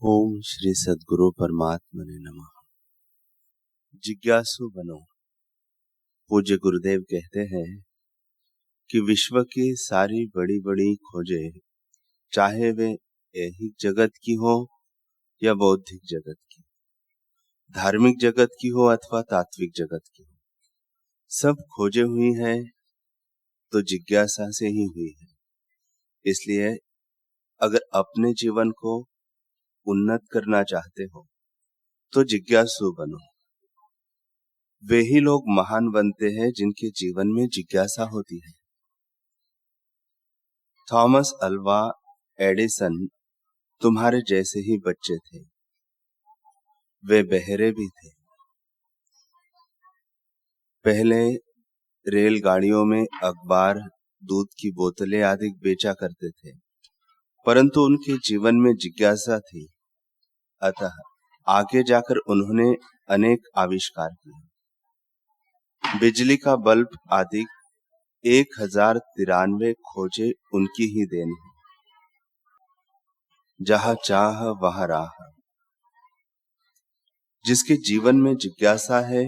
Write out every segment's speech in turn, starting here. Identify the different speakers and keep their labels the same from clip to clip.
Speaker 1: ओम श्री सद्गुरु परमात्मने नमः। जिज्ञासु बनो। पूज्य गुरुदेव कहते हैं कि विश्व की सारी बड़ी बड़ी खोजें, चाहे वे ऐहिक जगत की हो या बौद्धिक जगत की, धार्मिक जगत की हो अथवा तात्विक जगत की हो, सब खोजें हुई हैं तो जिज्ञासा से ही हुई है। इसलिए अगर अपने जीवन को उन्नत करना चाहते हो तो जिज्ञासु बनो। वे ही लोग महान बनते हैं जिनके जीवन में जिज्ञासा होती है। थॉमस अल्वा एडिसन तुम्हारे जैसे ही बच्चे थे। वे बहरे भी थे। पहले रेलगाड़ियों में अखबार, दूध की बोतलें आदि बेचा करते थे, परंतु उनके जीवन में जिज्ञासा थी। अतः आगे जाकर उन्होंने अनेक आविष्कार किए। बिजली का बल्ब आदि 1093 खोजे उनकी ही देन है। जहां चाह वहां राह। जिसके जीवन में जिज्ञासा है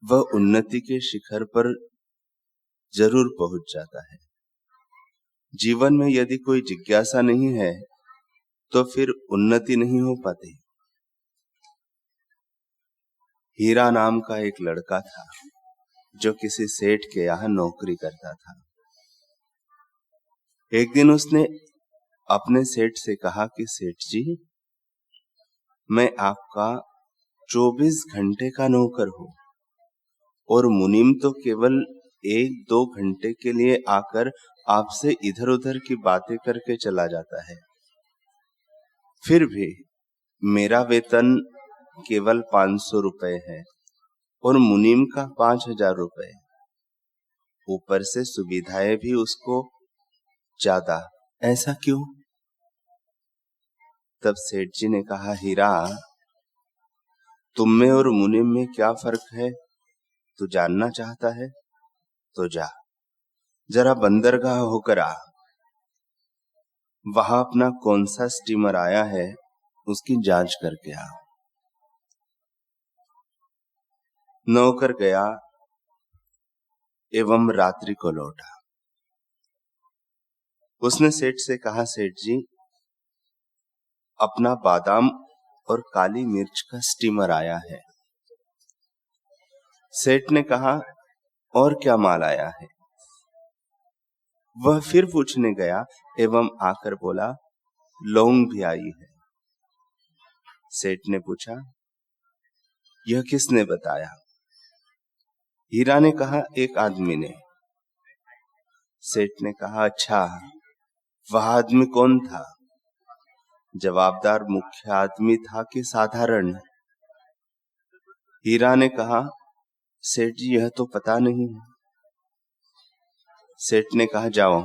Speaker 1: वह उन्नति के शिखर पर जरूर पहुंच जाता है। जीवन में यदि कोई जिज्ञासा नहीं है तो फिर उन्नति नहीं हो पाती। हीरा नाम का एक लड़का था जो किसी सेठ के यहां नौकरी करता था। एक दिन उसने अपने सेठ से कहा कि सेठ जी, मैं आपका 24 घंटे का नौकर हूं और मुनीम तो केवल 1-2 घंटे के लिए आकर आपसे इधर उधर की बातें करके चला जाता है। फिर भी मेरा वेतन केवल 500 रुपए है और मुनीम का 5000 रुपए। ऊपर से सुविधाएं भी उसको ज्यादा, ऐसा क्यों? तब सेठ जी ने कहा, हीरा, तुम में और मुनीम में क्या फर्क है? तू जानना चाहता है तो जा, जरा बंदरगाह होकर आ। वहां अपना कौन सा स्टीमर आया है उसकी जांच करके आ। नौकर गया एवं रात्रि को लौटा। उसने सेठ से कहा, सेठ जी, अपना बादाम और काली मिर्च का स्टीमर आया है। सेठ ने कहा, और क्या माल आया है? वह फिर पूछने गया एवं आकर बोला, लौंग भी आई है। सेठ ने पूछा, यह किसने बताया? हीरा ने कहा, एक आदमी ने। सेठ ने कहा, अच्छा, वह आदमी कौन था? जवाबदार मुख्य आदमी था कि साधारण? हीरा ने कहा, सेठ जी, यह तो पता नहीं है। सेठ ने कहा, जाओ,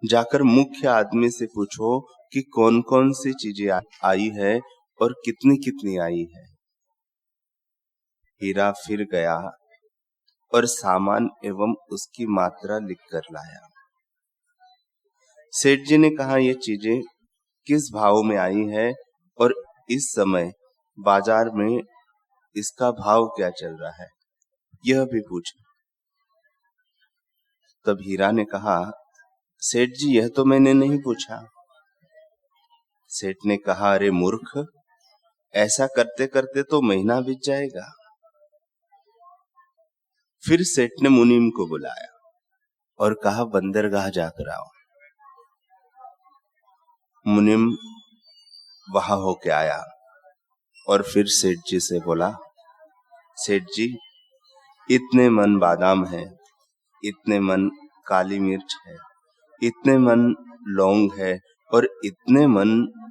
Speaker 1: जाकर मुख्य आदमी से पूछो कि कौन कौन सी चीजें आई है और कितनी कितनी आई है। हीरा फिर गया और सामान एवं उसकी मात्रा लिखकर लाया। सेठ जी ने कहा, ये चीजें किस भाव में आई है और इस समय बाजार में इसका भाव क्या चल रहा है, यह भी पूछा। तब हीरा ने कहा, सेठ जी, यह तो मैंने नहीं पूछा। सेठ ने कहा, अरे मूर्ख, ऐसा करते करते तो महीना बीत जाएगा। फिर सेठ ने मुनीम को बुलाया और कहा, बंदरगाह जाकर आओ। मुनीम वहां होके आया और फिर सेठ जी से बोला, सेठ जी, इतने मन बादाम है, इतने मन काली मिर्च है, इतने मन लौंग है और इतने मन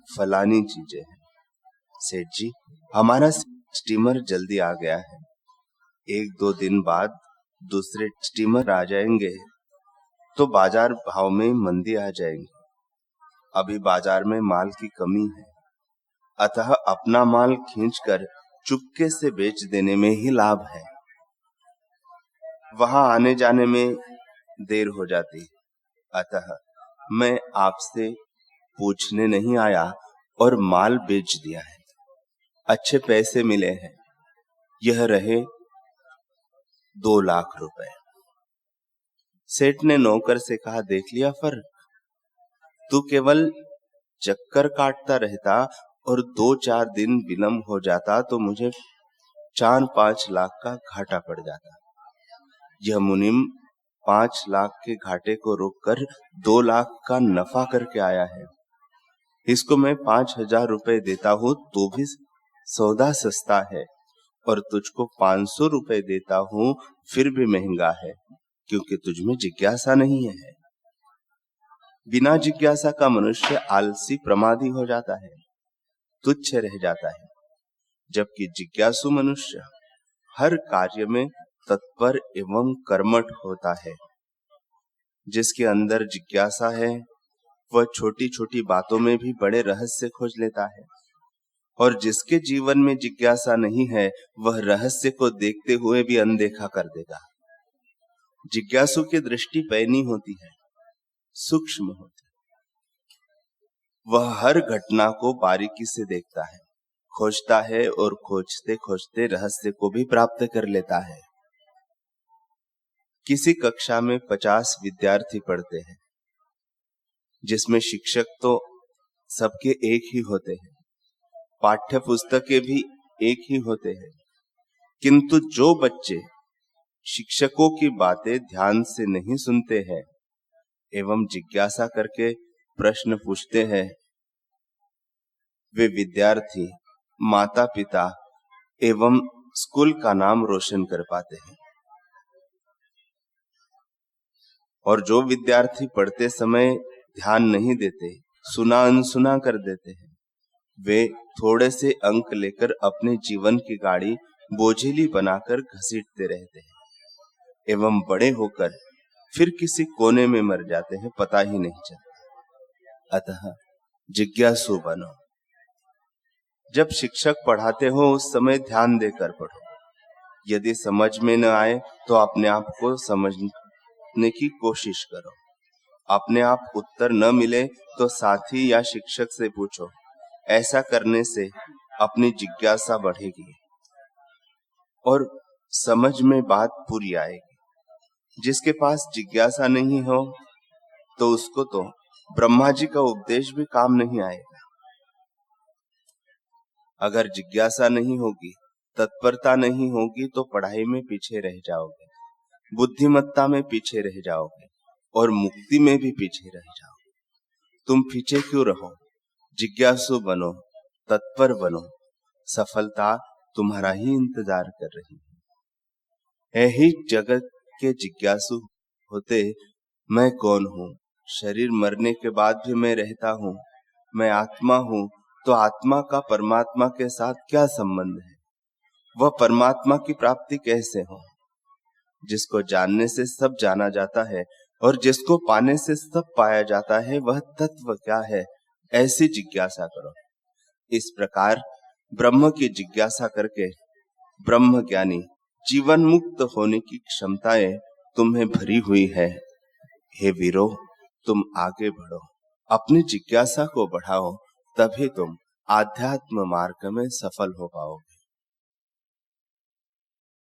Speaker 1: फलानी चीजें हैं। सेठ जी, हमारा स्टीमर जल्दी आ गया है। 1-2 दिन बाद दूसरे स्टीमर आ जाएंगे तो बाजार भाव में मंदी आ जाएगी। अभी बाजार में माल की कमी है, अतः अपना माल खींचकर चुपके से बेच देने में ही लाभ है। वहां आने जाने में देर हो जाती, अतः मैं आपसे पूछने नहीं आया और माल बेच दिया है, अच्छे पैसे मिले हैं, यह रहे 2 लाख रुपए। सेठ ने नौकर से कहा, देख लिया फर्क, तू केवल चक्कर काटता रहता और 2-4 दिन विलंब हो जाता तो मुझे 4-5 लाख का घाटा पड़ जाता। यह मुनिम 5 लाख के घाटे को रोककर 2 लाख का नफा करके आया है। इसको मैं 5,000 रुपए देता हूं तो भी सौदा सस्ता है, और तुझको 500 रुपए देता हूं फिर भी महंगा है, क्योंकि तुझमें जिज्ञासा नहीं है। बिना जिज्ञासा का मनुष्य आलसी प्रमादी हो जाता है, तुच्छ रह जाता है, जबकि जिज्ञासु मनुष्य हर कार्य में तत्पर एवं कर्मठ होता है। जिसके अंदर जिज्ञासा है वह छोटी छोटी बातों में भी बड़े रहस्य खोज लेता है, और जिसके जीवन में जिज्ञासा नहीं है वह रहस्य को देखते हुए भी अनदेखा कर देगा। जिज्ञासु की दृष्टि पैनी होती है, सूक्ष्म होती है। वह हर घटना को बारीकी से देखता है, खोजता है, और खोजते खोजते रहस्य को भी प्राप्त कर लेता है। किसी कक्षा में 50 विद्यार्थी पढ़ते हैं, जिसमें शिक्षक तो सबके एक ही होते हैं, पाठ्य पुस्तकें भी एक ही होते हैं, किंतु जो बच्चे शिक्षकों की बातें ध्यान से नहीं सुनते हैं एवं जिज्ञासा करके प्रश्न पूछते हैं, वे विद्यार्थी माता पिता एवं स्कूल का नाम रोशन कर पाते हैं। और जो विद्यार्थी पढ़ते समय ध्यान नहीं देते, सुना अनसुना कर देते हैं, वे थोड़े से अंक लेकर अपने जीवन की गाड़ी बोझिली बनाकर घसीटते रहते हैं एवं बड़े होकर फिर किसी कोने में मर जाते हैं, पता ही नहीं चलता। अतः जिज्ञासु बनो। जब शिक्षक पढ़ाते हो उस समय ध्यान देकर पढ़ो। यदि समझ में न आए तो अपने आप को समझने की कोशिश करो। अपने आप उत्तर न मिले तो साथी या शिक्षक से पूछो। ऐसा करने से अपनी जिज्ञासा बढ़ेगी और समझ में बात पूरी आएगी। जिसके पास जिज्ञासा नहीं हो तो उसको तो ब्रह्मा जी का उपदेश भी काम नहीं आएगा। अगर जिज्ञासा नहीं होगी, तत्परता नहीं होगी तो पढ़ाई में पीछे रह जाओगे, बुद्धिमत्ता में पीछे रह जाओगे और मुक्ति में भी पीछे रह जाओगे। तुम पीछे क्यों रहो? जिज्ञासु बनो, तत्पर बनो, सफलता तुम्हारा ही इंतजार कर रही है। ही जगत के जिज्ञासु होते, मैं कौन हूँ? शरीर मरने के बाद भी मैं रहता हूँ, मैं आत्मा हूँ, तो आत्मा का परमात्मा के साथ क्या संबंध है? वह परमात्मा की प्राप्ति कैसे हो? जिसको जानने से सब जाना जाता है और जिसको पाने से सब पाया जाता है, वह तत्व क्या है? ऐसी जिज्ञासा करो। इस प्रकार ब्रह्म की जिज्ञासा करके ब्रह्म ज्ञानी जीवन मुक्त होने की क्षमताएं तुम्हें भरी हुई है। हे वीरो, तुम आगे बढ़ो, अपनी जिज्ञासा को बढ़ाओ, तभी तुम आध्यात्म मार्ग में सफल हो पाओगे।